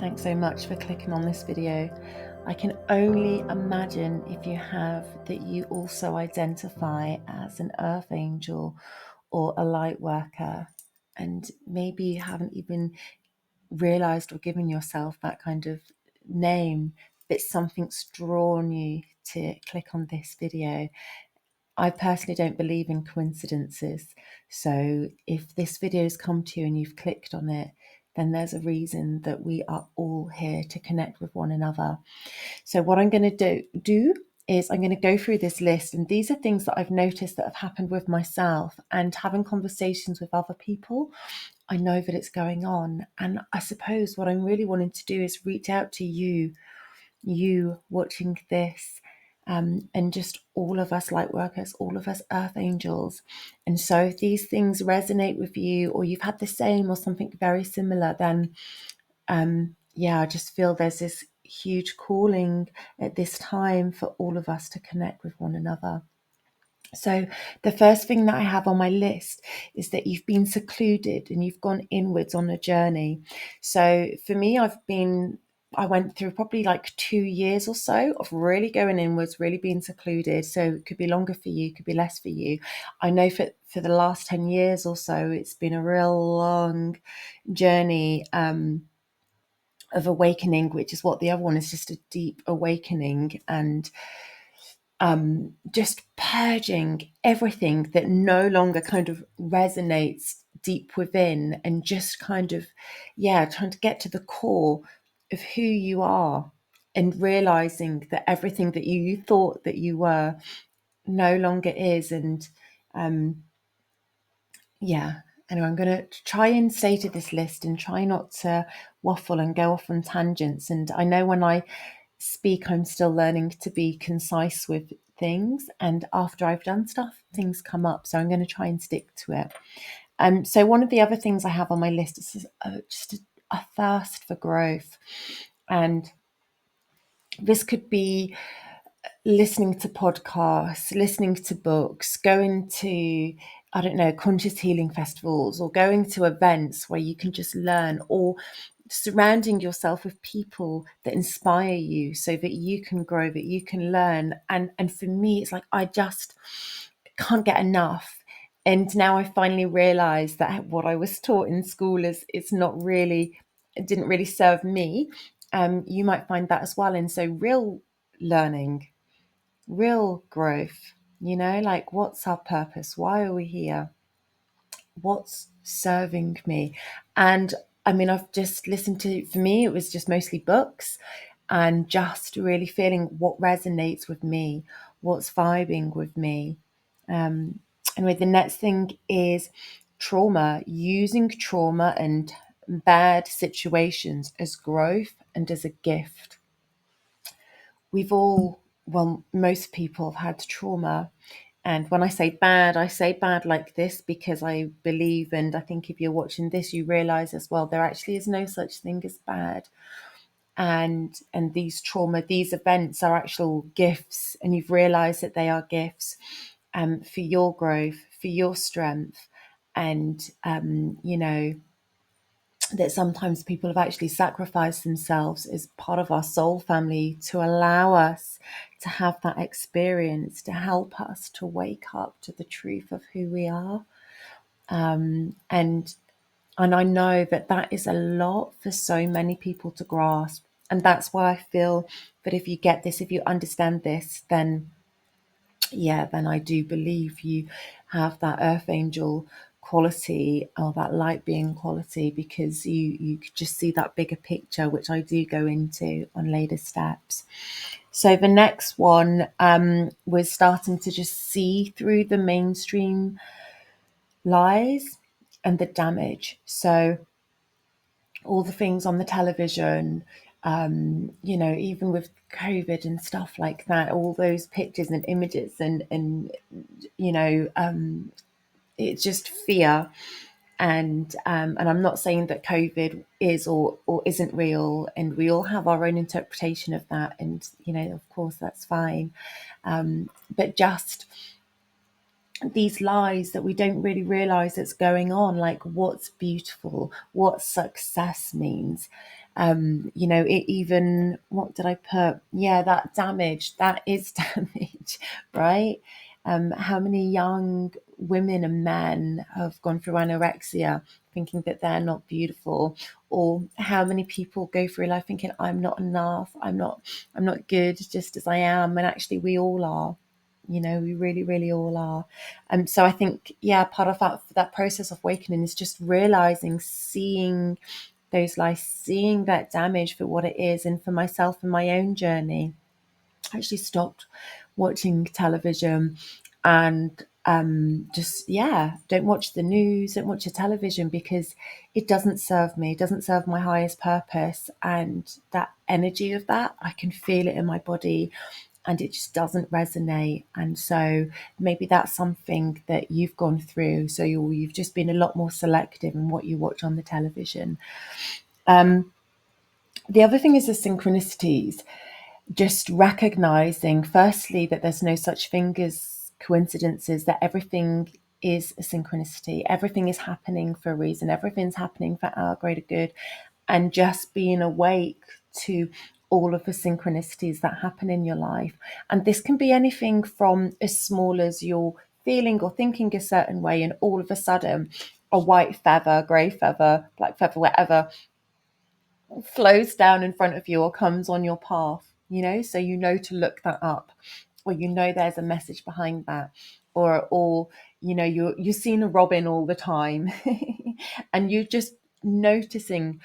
Thanks so much for clicking on this video. I can only imagine if you have that you also identify as an earth angel or a light worker, and maybe you haven't even realized or given yourself that kind of name, but something's drawn you to click on this video. I personally don't believe in coincidences. So if this video has come to you and you've clicked on it, then there's a reason that we are all here to connect with one another. So what I'm going to do is I'm going to go through this list, and these are things that I've noticed that have happened with myself, and having conversations with other people, I know that it's going on. And I suppose what I'm really wanting to do is reach out to you watching this, and just all of us light workers, all of us earth angels. And so if these things resonate with you, or you've had the same or something very similar, then I just feel there's this huge calling at this time for all of us to connect with one another. So the first thing that I have on my list is that you've been secluded and you've gone inwards on a journey. So for me, I went through probably like 2 years or so of really going inwards, really being secluded. So it could be longer for you, could be less for you. I know for the last 10 years or so, it's been a real long journey of awakening, which is what the other one is, just a deep awakening, and just purging everything that no longer kind of resonates deep within, and just kind of, trying to get to the core of who you are, and realizing that everything that you thought that you were no longer is. And anyway, I'm going to try and stay to this list and try not to waffle and go off on tangents. And I know when I speak, I'm still learning to be concise with things, and after I've done stuff, things come up, so I'm going to try and stick to it. So one of the other things I have on my list is just a thirst for growth, and this could be listening to podcasts, listening to books, going to, I don't know, conscious healing festivals, or going to events where you can just learn, or surrounding yourself with people that inspire you so that you can grow, that you can learn. And for me, it's like I just can't get enough. And now I finally realized that what I was taught in school it didn't really serve me. You might find that as well. And so real learning, real growth, like, what's our purpose? Why are we here? What's serving me? And I mean, I've just listened to, for me, it was just mostly books, and just really feeling what resonates with me, what's vibing with me. Anyway, the next thing is trauma, using trauma and bad situations as growth and as a gift. Most people have had trauma. And when I say bad like this because I believe, and I think if you're watching this, you realize as well, there actually is no such thing as bad. And these events are actual gifts, and you've realized that they are gifts for your growth, for your strength. And, that sometimes people have actually sacrificed themselves as part of our soul family to allow us to have that experience, to help us to wake up to the truth of who we are. And I know that is a lot for so many people to grasp. And that's why I feel that if you get this, if you understand this, then I do believe you have that earth angel quality, or that light being quality, because you could just see that bigger picture, which I do go into on later steps. So the next one was starting to just see through the mainstream lies and the damage. So all the things on the television, even with COVID and stuff like that, all those pictures and images, and it's just fear. And I'm not saying that COVID is or isn't real, and we all have our own interpretation of that, and of course that's fine. But just these lies that we don't really realize that's going on, like what's beautiful, what success means, You know, it even, what did I put? Yeah, that damage, that is damage, right? How many young women and men have gone through anorexia thinking that they're not beautiful, or how many people go through life thinking I'm not enough, I'm not good just as I am, and actually we all are. You know, we really, really all are. So I think, yeah, part of that process of awakening is just realizing, seeing those lies, seeing that damage for what it is. And for myself and my own journey, I actually stopped watching television and just, yeah, don't watch the news, don't watch the television, because it doesn't serve me, it doesn't serve my highest purpose. And that energy of that, I can feel it in my body, and it just doesn't resonate. And so maybe that's something that you've gone through. So you've just been a lot more selective in what you watch on the television. The other thing is the synchronicities, just recognizing firstly that there's no such thing as coincidences, that everything is a synchronicity, everything is happening for a reason, everything's happening for our greater good, and just being awake to all of the synchronicities that happen in your life. And this can be anything from as small as you're feeling or thinking a certain way, and all of a sudden a white feather, grey feather, black feather, whatever, flows down in front of you or comes on your path, you know, so you know to look that up, or you know there's a message behind that, or you know, you're seeing a robin all the time and you're just noticing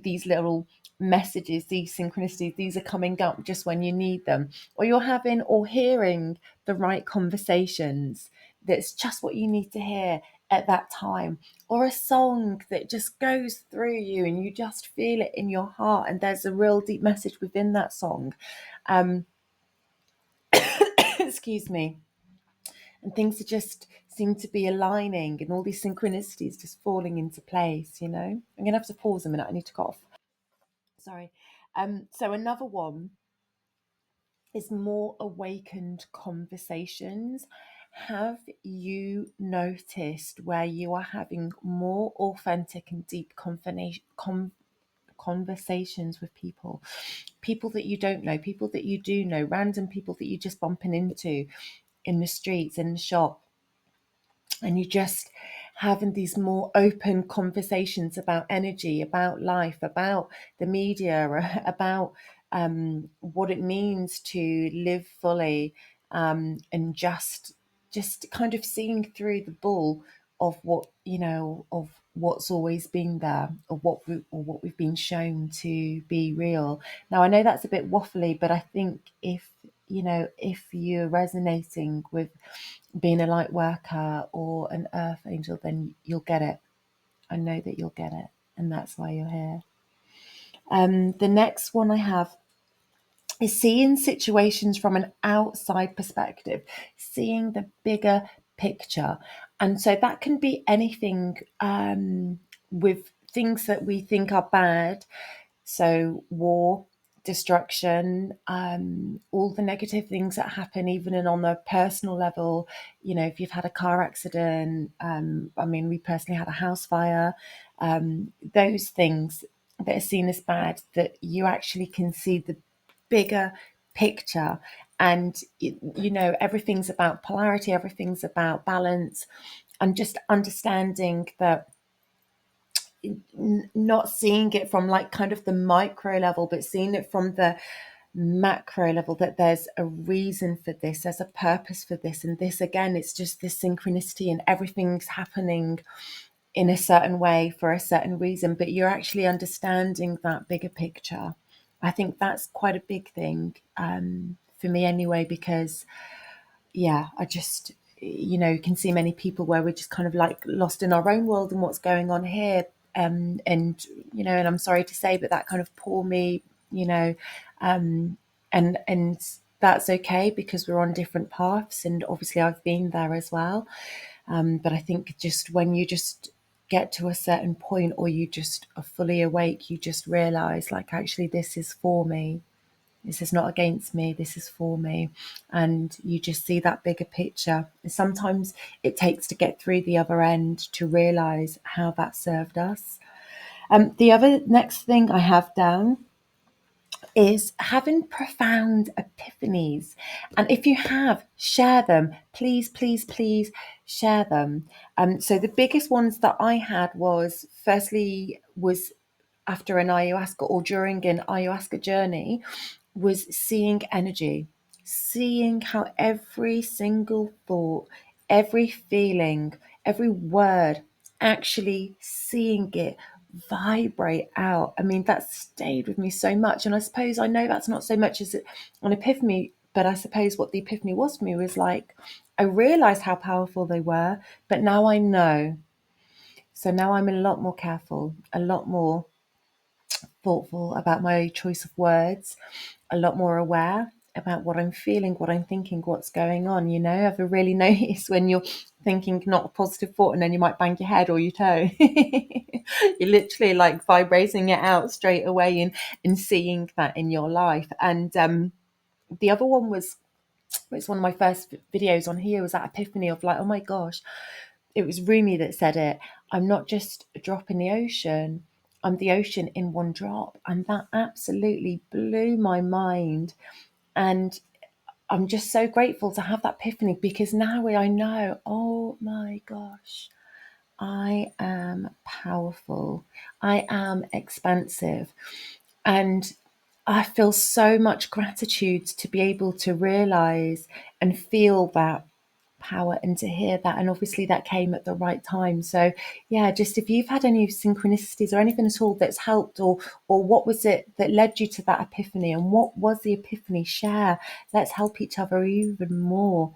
these little messages, these synchronicities, these are coming up just when you need them, or you're having or hearing the right conversations that's just what you need to hear at that time, or a song that just goes through you and you just feel it in your heart and there's a real deep message within that song. um Excuse me. And things are just seem to be aligning, and all these synchronicities just falling into place, you know. I'm gonna have to pause a minute, I need to cough. Sorry. So another one is more awakened conversations. Have you noticed where you are having more authentic and deep conversations with people? People that you don't know, people that you do know, random people that you're just bumping into in the streets, in the shop, and you just having these more open conversations about energy, about life, about the media, about what it means to live fully, and just kind of seeing through the bull of what, you know, of what's always been there, or what we've been shown to be real. Now I know that's a bit waffly, but I think if, you know, if you're resonating with being a light worker or an earth angel, then you'll get it. I know that you'll get it, and that's why you're here. The next one I have is seeing situations from an outside perspective, seeing the bigger picture. And so that can be anything, with things that we think are bad. So war, destruction, all the negative things that happen, even on a personal level. You know, if you've had a car accident, I mean, we personally had a house fire. Those things that are seen as bad, that you actually can see the bigger picture. And you know, everything's about polarity, everything's about balance, and just understanding that, not seeing it from like kind of the micro level, but seeing it from the macro level, that there's a reason for this, there's a purpose for this. And this, again, it's just this synchronicity, and everything's happening in a certain way for a certain reason, but you're actually understanding that bigger picture. I think that's quite a big thing, for me anyway, because yeah, I just, you know, you can see many people where we're just kind of like lost in our own world and what's going on here. And, you know, and I'm sorry to say, but that kind of pour me, you know, and that's okay, because we're on different paths. And obviously I've been there as well. But I think just when you just get to a certain point, or you just are fully awake, you just realize, like, actually, this is for me. This is not against me. This is for me. And you just see that bigger picture. Sometimes it takes to get through the other end to realize how that served us. The other next thing I have down is having profound epiphanies. And if you have, share them. Please, please, please share them. So the biggest ones that I had was, firstly, was after an ayahuasca or during an ayahuasca journey, was seeing energy, seeing how every single thought, every feeling, every word, actually seeing it vibrate out. I mean, that stayed with me so much. And I suppose I know that's not so much as an epiphany, but I suppose what the epiphany was for me was like, I realized how powerful they were, but now I know. So now I'm a lot more careful, a lot more thoughtful about my choice of words, a lot more aware about what I'm feeling, what I'm thinking, what's going on. You know, I've really noticed when you're thinking not a positive thought and then you might bang your head or your toe. You're literally like vibrating it out straight away and seeing that in your life. And the other one was, it's one of my first videos on here, was that epiphany of like, oh my gosh, it was Rumi that said it. I'm not just a drop in the ocean. I'm the ocean in one drop. And that absolutely blew my mind. And I'm just so grateful to have that epiphany, because now I know, oh my gosh, I am powerful. I am expansive. And I feel so much gratitude to be able to realize and feel that power and to hear that. And obviously that came at the right time. So yeah, just if you've had any synchronicities or anything at all that's helped, or what was it that led you to that epiphany, and what was the epiphany, share. Let's help each other even more.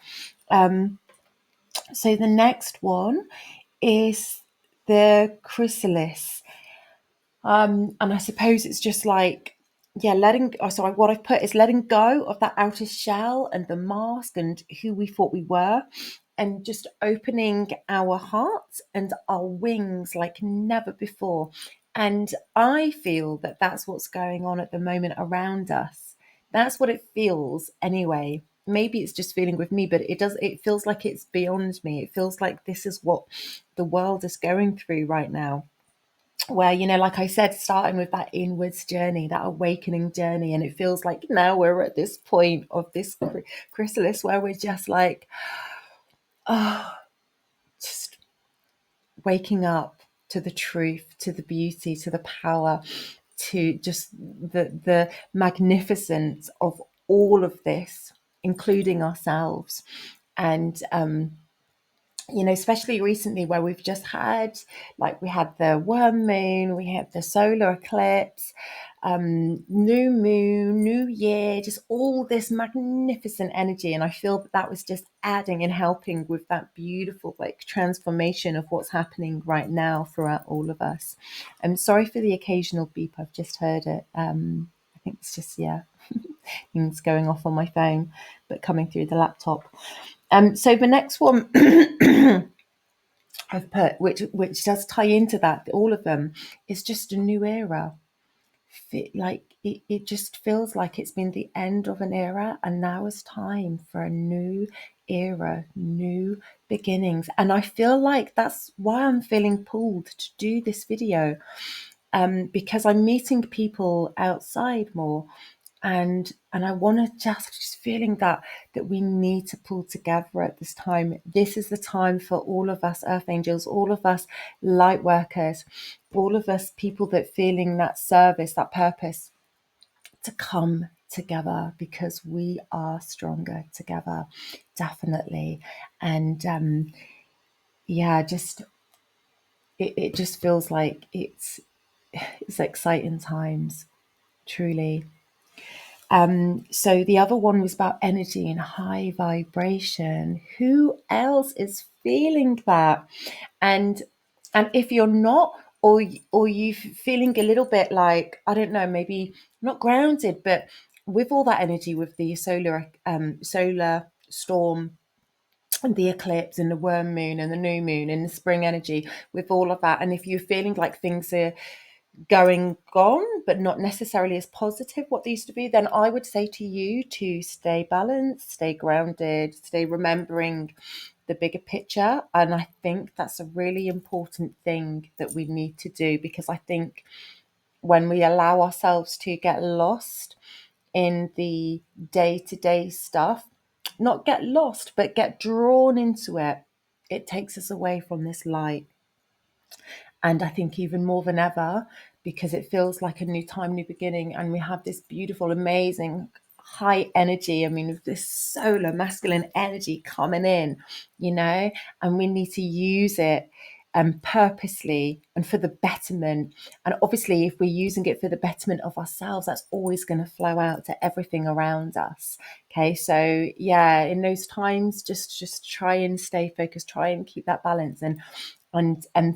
So the next one is the chrysalis. And I suppose it's just like, yeah, letting, oh, sorry, what I've put is letting go of that outer shell and the mask and who we thought we were, and just opening our hearts and our wings like never before. And I feel that that's what's going on at the moment around us. That's what it feels anyway. Maybe it's just feeling with me, but it feels like it's beyond me. It feels like this is what the world is going through right now, where, you know, like I said, starting with that inwards journey, that awakening journey, and it feels like now we're at this point of this chrysalis where we're just like, oh, just waking up to the truth, to the beauty, to the power, to just the magnificence of all of this, including ourselves. And you know, especially recently where we've just had, like, we had the worm moon, we had the solar eclipse, new moon, new year, just all this magnificent energy. And I feel that that was just adding and helping with that beautiful, like, transformation of what's happening right now throughout all of us. I'm sorry for the occasional beep, I've just heard it. I think it's just, yeah, things going off on my phone, but coming through the laptop. So the next one I've put, which does tie into that, all of them, is just a new era. Like it just feels like it's been the end of an era, and now is time for a new era, new beginnings. And I feel like that's why I'm feeling pulled to do this video, because I'm meeting people outside more, and I want to just feeling that we need to pull together at this time. This is the time for all of us earth angels, all of us light workers, all of us people that feeling that service, that purpose, to come together, because we are stronger together, definitely. And yeah, just it just feels like it's exciting times, truly. So the other one was about energy and high vibration. Who else is feeling that? And if you're not, or you feeling a little bit like, I don't know, maybe not grounded, but with all that energy, with the solar storm and the eclipse and the worm moon and the new moon and the spring energy, with all of that, and if you're feeling like things are gone, but not necessarily as positive what they used to be, then I would say to you to stay balanced, stay grounded, stay remembering the bigger picture. And I think that's a really important thing that we need to do, because I think when we allow ourselves to get lost in the day-to-day stuff, not get lost, but get drawn into it, it takes us away from this light. And I think even more than ever, because it feels like a new time, new beginning, and we have this beautiful, amazing, high energy. I mean, this solar masculine energy coming in, and we need to use it purposely and for the betterment. And obviously, if we're using it for the betterment of ourselves, that's always going to flow out to everything around us. Okay, so yeah, in those times, just try and stay focused, try and keep that balance. And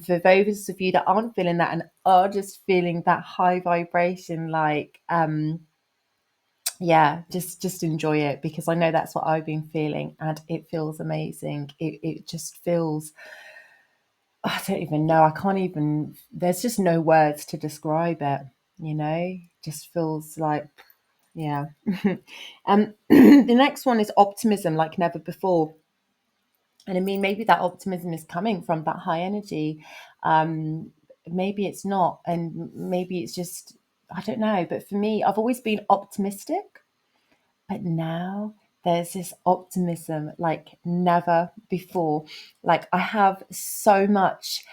for those of you that aren't feeling that and are just feeling that high vibration, like yeah, just enjoy it, because I know that's what I've been feeling, and it feels amazing. It just feels, I don't even know, I can't even, there's just no words to describe it. Just feels like, yeah. The next one is optimism like never before. And I mean, maybe that optimism is coming from that high energy. Maybe it's not. And maybe it's just, I don't know. But for me, I've always been optimistic. But now there's this optimism like never before. Like I have so much,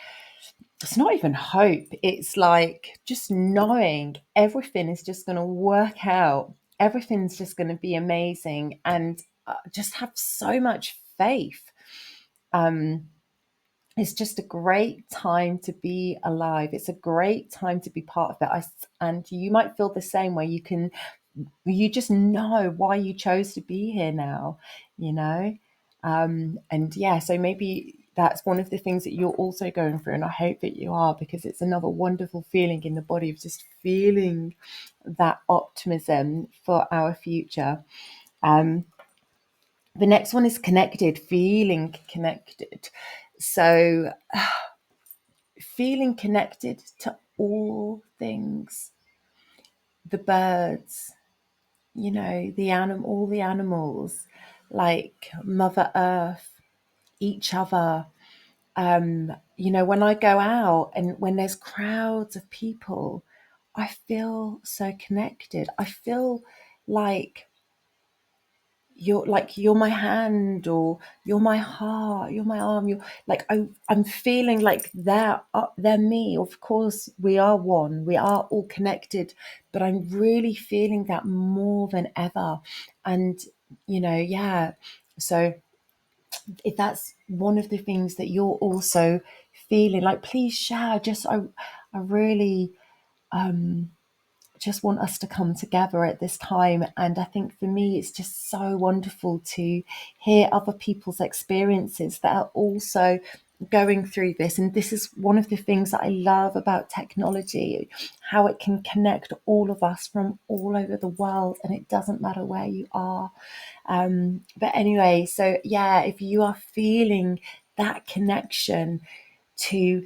it's not even hope. It's like just knowing everything is just going to work out. Everything's just going to be amazing. And just have so much faith. It's just a great time to be alive. It's a great time to be part of it. And you might feel the same way. You just know why you chose to be here now, you know? And yeah, so maybe that's one of the things that you're also going through. And I hope that you are, because it's another wonderful feeling in the body of just feeling that optimism for our future. The next one is connected, feeling connected. So feeling connected to all things, the birds, all the animals, like Mother Earth, each other. When I go out and when there's crowds of people, I feel so connected. I feel like you're my hand, or you're my heart, you're my arm, you're like I'm feeling like they're me. Of course we are one, we are all connected, but I'm really feeling that more than ever. And yeah, so if that's one of the things that you're also feeling, like please share. I really just want us to come together at this time. And I think for me, it's just so wonderful to hear other people's experiences that are also going through this. And this is one of the things that I love about technology, how it can connect all of us from all over the world, and it doesn't matter where you are. But anyway, so yeah, if you are feeling that connection to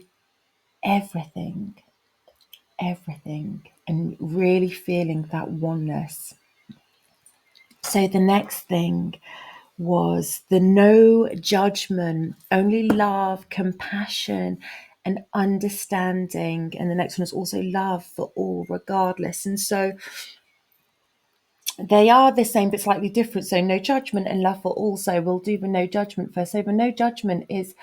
everything, and really feeling that oneness. So the next thing was the no judgment, only love, compassion, and understanding. And the next one is also love for all, regardless. And so they are the same but slightly different. So no judgment and love for all. So we'll do the no judgment first. So the no judgment is,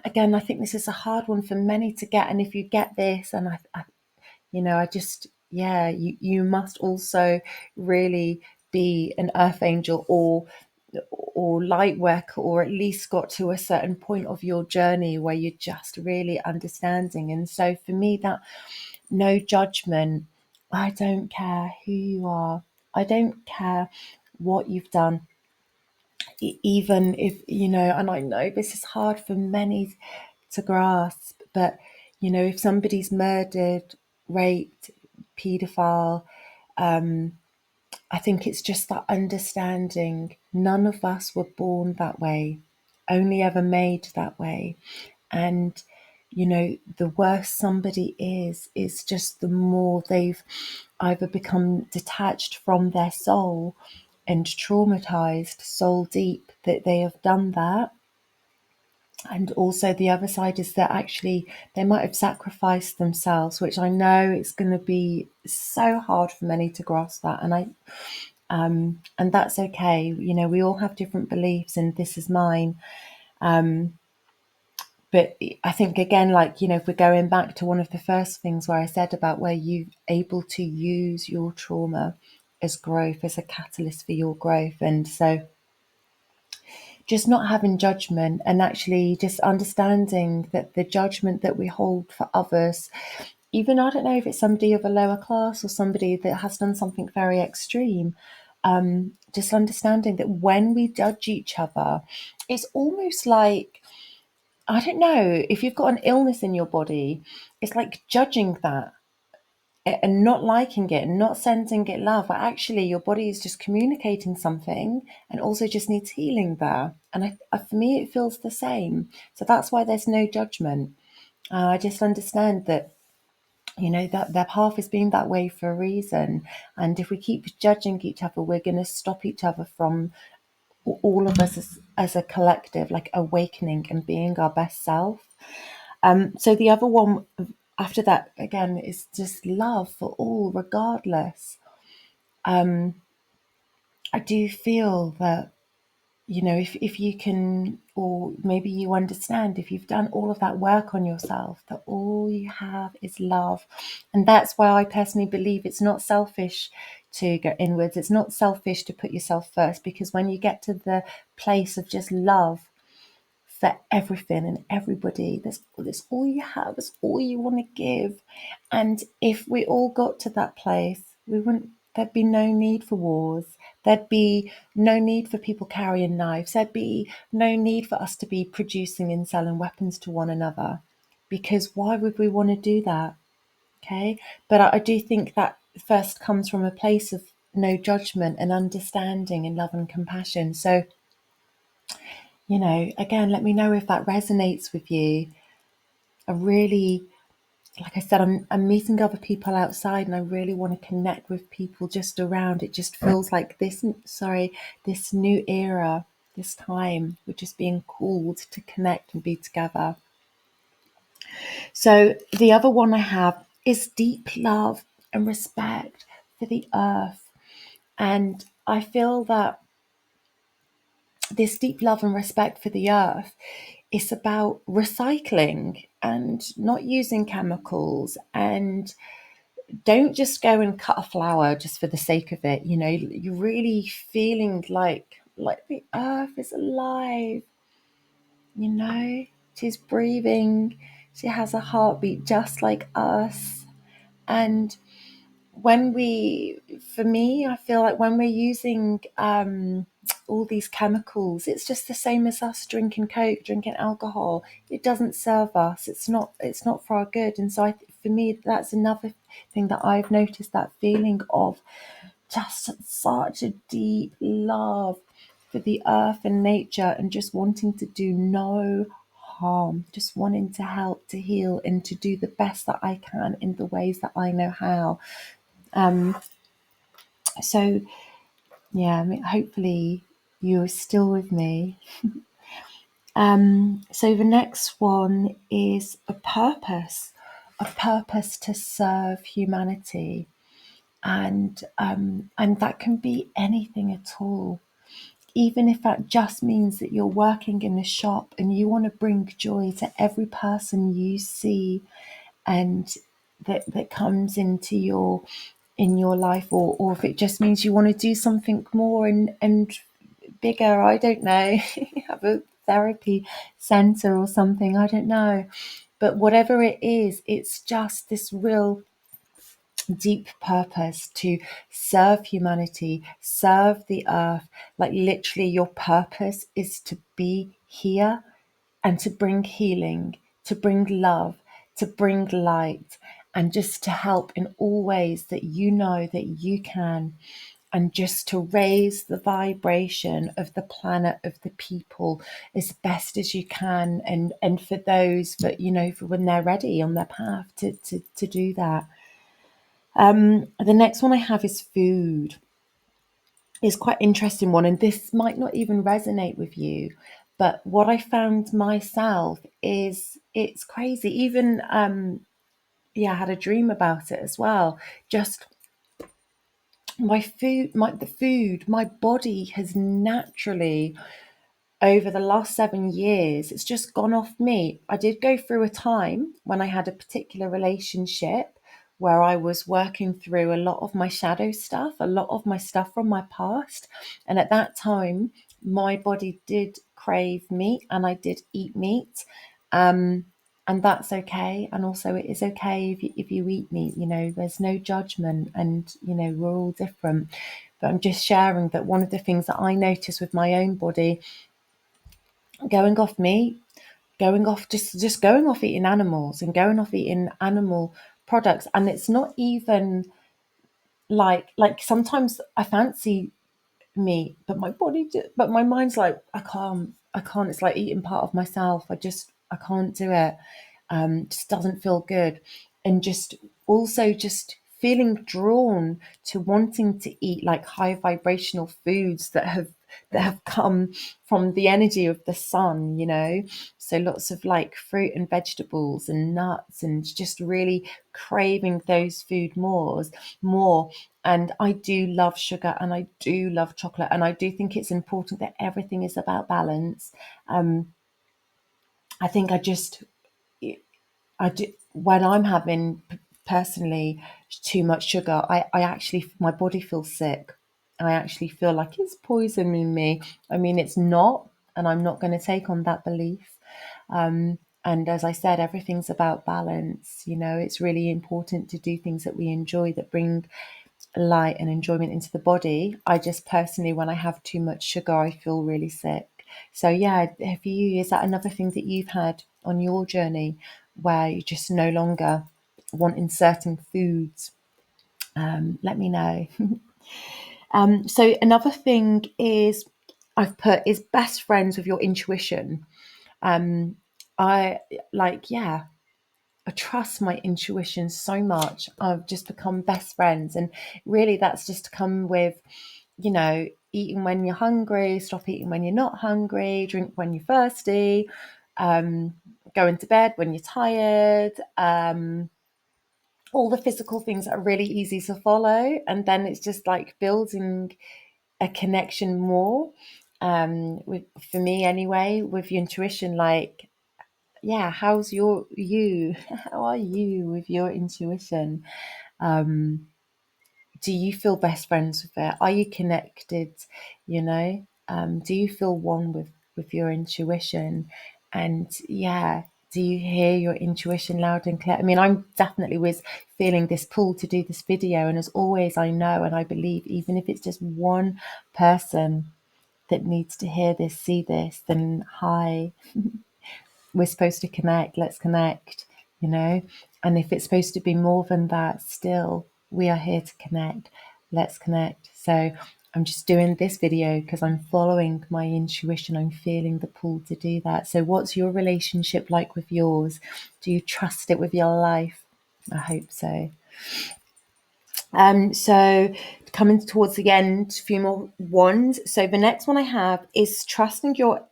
again, I think this is a hard one for many to get. And if you get this, and I just, yeah, you must also really be an earth angel, or light worker, or at least got to a certain point of your journey where you're just really understanding. And so for me, that no judgment, I don't care who you are, I don't care what you've done, even if, and I know this is hard for many to grasp, but, if somebody's murdered, raped, paedophile, I think it's just that understanding none of us were born that way, only ever made that way. And the worse somebody is just the more they've either become detached from their soul and traumatized soul deep that they have done that. And also the other side is that actually they might have sacrificed themselves, which I know it's going to be so hard for many to grasp that. And that's okay. We all have different beliefs, and this is mine. But I think, again, like, if we're going back to one of the first things where I said about where you're able to use your trauma as growth, as a catalyst for your growth. And so just not having judgment, and actually just understanding that the judgment that we hold for others, even, I don't know if it's somebody of a lower class or somebody that has done something very extreme, just understanding that when we judge each other, it's almost like, I don't know, if you've got an illness in your body, it's like judging that and not liking it and not sending it love, but actually your body is just communicating something and also just needs healing there. And for me, it feels the same. So that's why there's no judgment. I just understand that, that their path has been that way for a reason. And if we keep judging each other, we're going to stop each other from, all of us as a collective, like awakening and being our best self. So the other one after that, again, is just love for all, regardless. I do feel that, if you can, or maybe you understand, if you've done all of that work on yourself, that all you have is love. And that's why I personally believe it's not selfish to go inwards. It's not selfish to put yourself first, because when you get to the place of just love for everything and everybody, that's all you have, that's all you want to give. And if we all got to that place, there'd be no need for wars, there'd be no need for people carrying knives, there'd be no need for us to be producing and selling weapons to one another, because why would we want to do that? Okay. But I do think that first comes from a place of no judgment and understanding and love and compassion. So, again, let me know if that resonates with you. I really, like I said, I'm meeting other people outside, and I really want to connect with people just around. It just feels like this new era, this time, we're just being called to connect and be together. So the other one I have is deep love and respect for the earth. And I feel that this deep love and respect for the earth is about recycling and not using chemicals, and don't just go and cut a flower just for the sake of it. You're really feeling like the earth is alive. She's breathing, she has a heartbeat just like us. And for me, I feel like when we're using all these chemicals, it's just the same as us drinking Coke, drinking alcohol. It doesn't serve us. It's not for our good. And so for me, that's another thing that I've noticed, that feeling of just such a deep love for the earth and nature, and just wanting to do no harm, just wanting to help, to heal, and to do the best that I can in the ways that I know how. So yeah, I mean, hopefully you're still with me. So the next one is a purpose to serve humanity, and that can be anything at all. Even if that just means that you're working in a shop and you want to bring joy to every person you see, and that comes into your life, or if it just means you want to do something more and bigger, I don't know, have a therapy center or something, I don't know. But whatever it is, it's just this real deep purpose to serve humanity, serve the earth. Like, literally, your purpose is to be here and to bring healing, to bring love, to bring light, and just to help in all ways that you know that you can. and just to raise the vibration of the planet, of the people, as best as you can, and for those that, you know, for when they're ready on their path to do that. The next one I have is food. It's quite interesting one, and this might not even resonate with you, but what I found myself is, it's crazy. Even yeah, I had a dream about it as well. Just the food, my body has naturally, over the last 7 years, it's just gone off me. I did go through a time when I had a particular relationship where I was working through a lot of my shadow stuff, a lot of my stuff from my past. And at that time, my body did crave meat and I did eat meat. Um, and that's okay. And also, it is okay if you eat meat, you know, there's no judgment, and, you know, we're all different. But I'm just sharing that one of the things that I noticed with my own body, going off meat, going off, just going off eating animals and going off eating animal products. And it's not even like sometimes I fancy meat, but but my mind's like, I can't. It's like eating part of myself. I can't do it. Just doesn't feel good. And just also just feeling drawn to wanting to eat like high vibrational foods that have come from the energy of the sun, you know. So lots of like fruit and vegetables and nuts, and just really craving those more. And I do love sugar and I do love chocolate, and I do think it's important that everything is about balance. I think I do, when I'm having personally too much sugar, I actually, my body feels sick. I actually feel like it's poisoning me. I mean, it's not, and I'm not going to take on that belief. And as I said, everything's about balance. You know, it's really important to do things that we enjoy, that bring light and enjoyment into the body. I just personally, when I have too much sugar, I feel really sick. So yeah, have you, is that another thing that you've had on your journey where you just no longer wanting certain foods? Let me know. So another thing is I've put is best friends with your intuition. I like, yeah, I trust my intuition so much. I've just become best friends. And really, that's just come with, you know, eating when you're hungry, stop eating when you're not hungry, drink when you're thirsty, going to bed when you're tired, all the physical things that are really easy to follow. And then it's just like building a connection more, for me anyway, with your intuition. Like, yeah, how's you? How are you with your intuition? Do you feel best friends with it? Are you connected? You know, do you feel one with your intuition? And yeah, do you hear your intuition loud and clear? I mean, I'm definitely was feeling this pull to do this video, and as always, I know and I believe, even if it's just one person that needs to hear this, see this, then hi, we're supposed to connect, let's connect, you know. And if it's supposed to be more than that, still, we are here to connect, let's connect. So I'm just doing this video because I'm following my intuition. I'm feeling the pull to do that. So what's your relationship like with yours? Do you trust it with your life? I hope so. So coming towards the end, a few more ones. So the next one I have is trusting your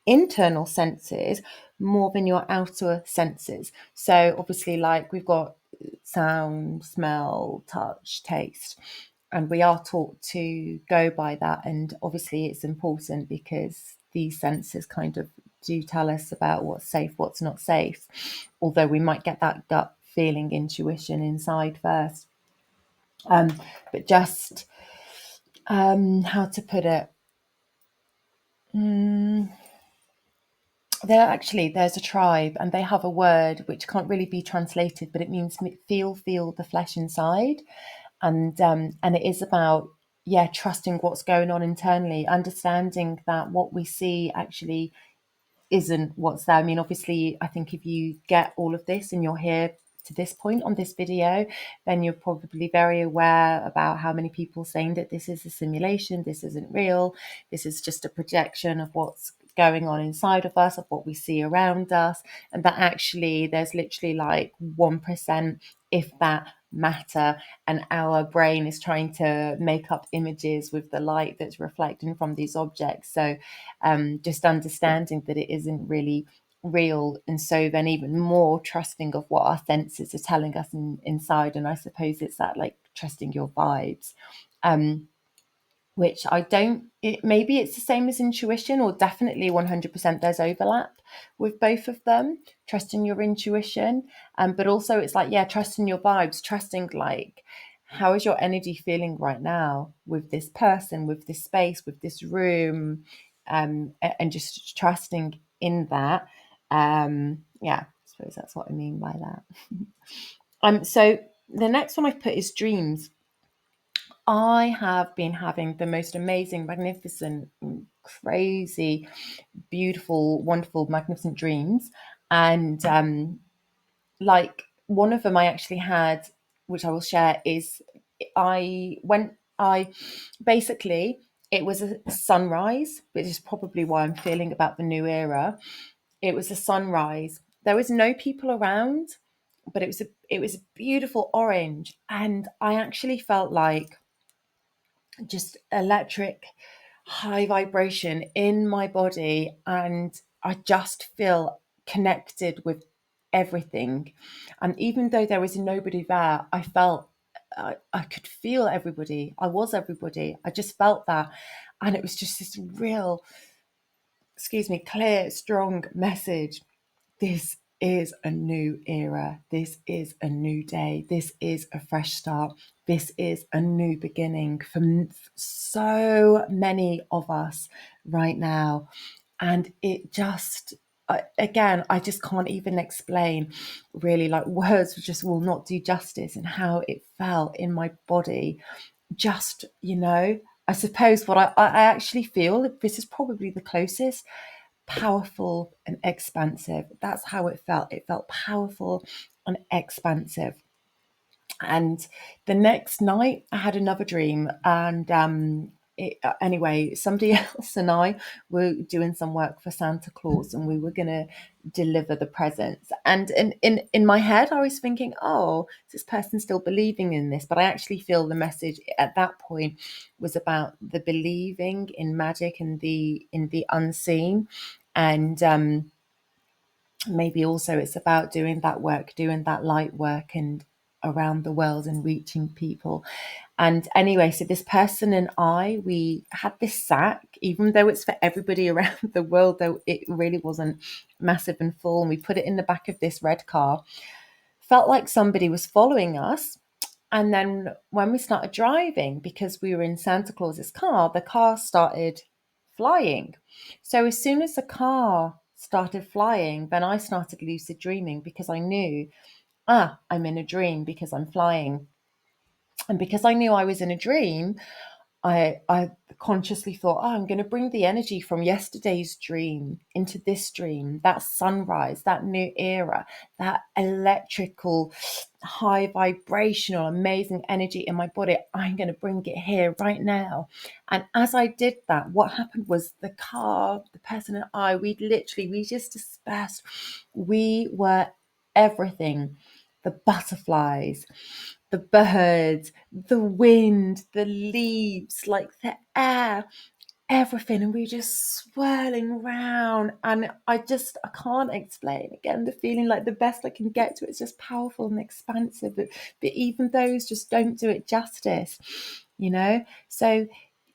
internal senses more than your outer senses. So obviously, like we've got sound, smell, touch, taste, and we are taught to go by that. And obviously, it's important because these senses kind of do tell us about what's safe, what's not safe. Although we might get that gut feeling, intuition inside first. But just how to put it, there's a tribe and they have a word which can't really be translated, but it means feel the flesh inside. And it is about, yeah, trusting what's going on internally, understanding that what we see actually isn't what's there. I mean, obviously, I think if you get all of this and you're here to this point on this video, then you're probably very aware about how many people saying that this is a simulation, this isn't real, this is just a projection of what's going on inside of us, of what we see around us, and that actually there's literally like 1%, if that, matter, and our brain is trying to make up images with the light that's reflecting from these objects. So just understanding that it isn't really real, and so then even more trusting of what our senses are telling us inside. And I suppose it's that like trusting your vibes, which I don't, maybe it's the same as intuition, or definitely 100% there's overlap with both of them, trusting your intuition. But also it's like, yeah, trusting your vibes, trusting like, how is your energy feeling right now with this person, with this space, with this room, and just trusting in that. Yeah, I suppose that's what I mean by that. So the next one I've put is dreams. I have been having the most amazing, magnificent, crazy, beautiful, wonderful, magnificent dreams. And like one of them I actually had, which I will share, is I basically, it was a sunrise, which is probably why I'm feeling about the new era. It was a sunrise. There was no people around, but it was a beautiful orange. And I actually felt like just electric high vibration in my body, and I just feel connected with everything. And even though there was nobody there, I felt I could feel everybody. I was everybody. I just felt that. And it was just this real, excuse me, clear, strong message. This is a new era. This is a new day. This is a fresh start. This is a new beginning for so many of us right now. And it just, again, I just can't even explain, really, like words just will not do justice, and how it felt in my body. Just, I suppose what I actually feel, this is probably the closest, powerful and expansive. That's how it felt. It felt powerful and expansive. And the next night, I had another dream, and anyway, somebody else and I were doing some work for Santa Claus, and we were going to deliver the presents. And in my head, I was thinking, oh, is this person still believing in this? But I actually feel the message at that point was about the believing in magic and in the unseen. And maybe also it's about doing that work, doing that light work, and around the world and reaching people. And anyway, so this person and I, we had this sack, even though it's for everybody around the world, though it really wasn't massive and full. And we put it in the back of this red car. Felt like somebody was following us. And then when we started driving, because we were in Santa Claus's car, the car started flying. So as soon as the car started flying, then I started lucid dreaming, because I knew, I'm in a dream because I'm flying. And because I knew I was in a dream, I consciously thought, I'm going to bring the energy from yesterday's dream into this dream, that sunrise, that new era, that electrical, high vibrational, amazing energy in my body. I'm going to bring it here right now. And as I did that, what happened was the car, the person and I, we just dispersed. We were everything. The butterflies, the birds, the wind, the leaves, like the air, everything. And we were just swirling around. And I can't explain again the feeling. Like the best I can get to it is just powerful and expansive. But even those just don't do it justice, So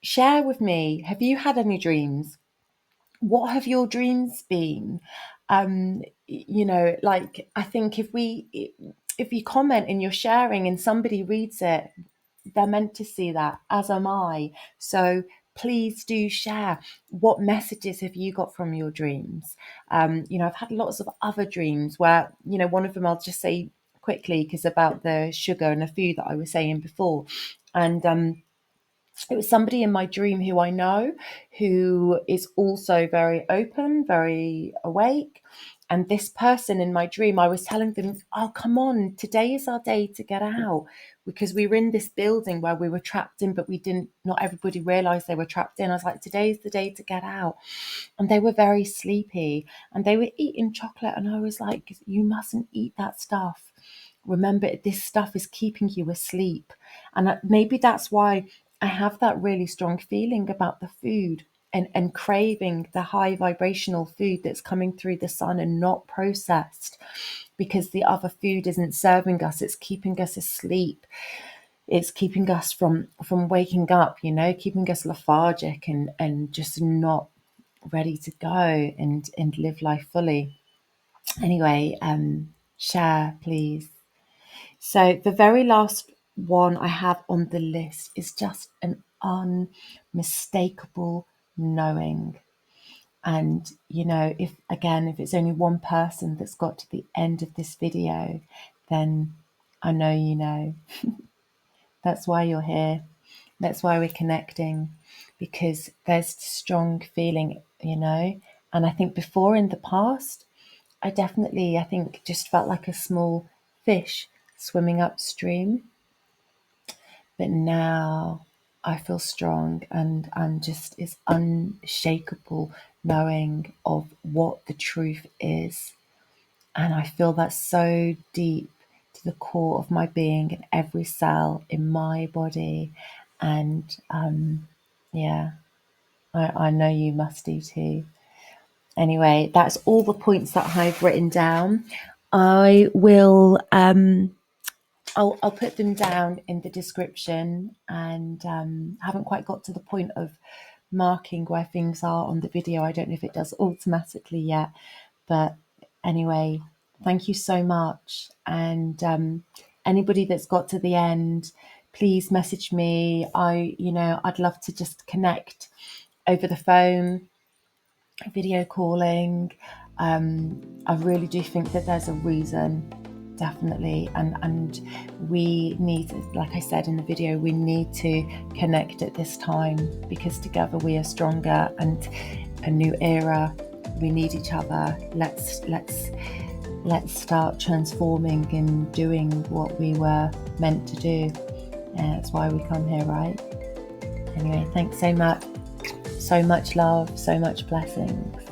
share with me, have you had any dreams? What have your dreams been? Like, I think if you comment and you're sharing and somebody reads it, they're meant to see that, as am I. So please do share. What messages have you got from your dreams? I've had lots of other dreams where, one of them I'll just say quickly, because about the sugar and the food that I was saying before. And it was somebody in my dream who I know, who is also very open, very awake. And this person in my dream, I was telling them, oh, come on, today is our day to get out, because we were in this building where we were trapped in, but not everybody realized they were trapped in. I was like, today's the day to get out. And they were very sleepy and they were eating chocolate. And I was like, you mustn't eat that stuff. Remember, this stuff is keeping you asleep. And maybe that's why I have that really strong feeling about the food. And craving the high vibrational food that's coming through the sun and not processed, because the other food isn't serving us. It's keeping us asleep. It's keeping us from waking up, keeping us lethargic and just not ready to go and live life fully. Anyway, share, please. So the very last one I have on the list is just an unmistakable knowing. And, if it's only one person that's got to the end of this video, then I know you know. That's why you're here. That's why we're connecting, because there's strong feeling, And I think before, in the past, I think just felt like a small fish swimming upstream. But now I feel strong, and I'm just it's unshakable knowing of what the truth is. And I feel that so deep to the core of my being, in every cell in my body. And yeah, I know you must do too. Anyway, that's all the points that I've written down. I will I'll put them down in the description, and haven't quite got to the point of marking where things are on the video. I don't know if it does automatically yet, but anyway, thank you so much. And anybody that's got to the end, please message me. I'd love to just connect over the phone, video calling. I really do think that there's a reason, definitely, and we need, like I said in the video, we need to connect at this time, because together we are stronger, and a new era. We need each other. Let's start transforming and doing what we were meant to do. That's why we come here, right? Anyway, thanks so much. So much love, so much blessings.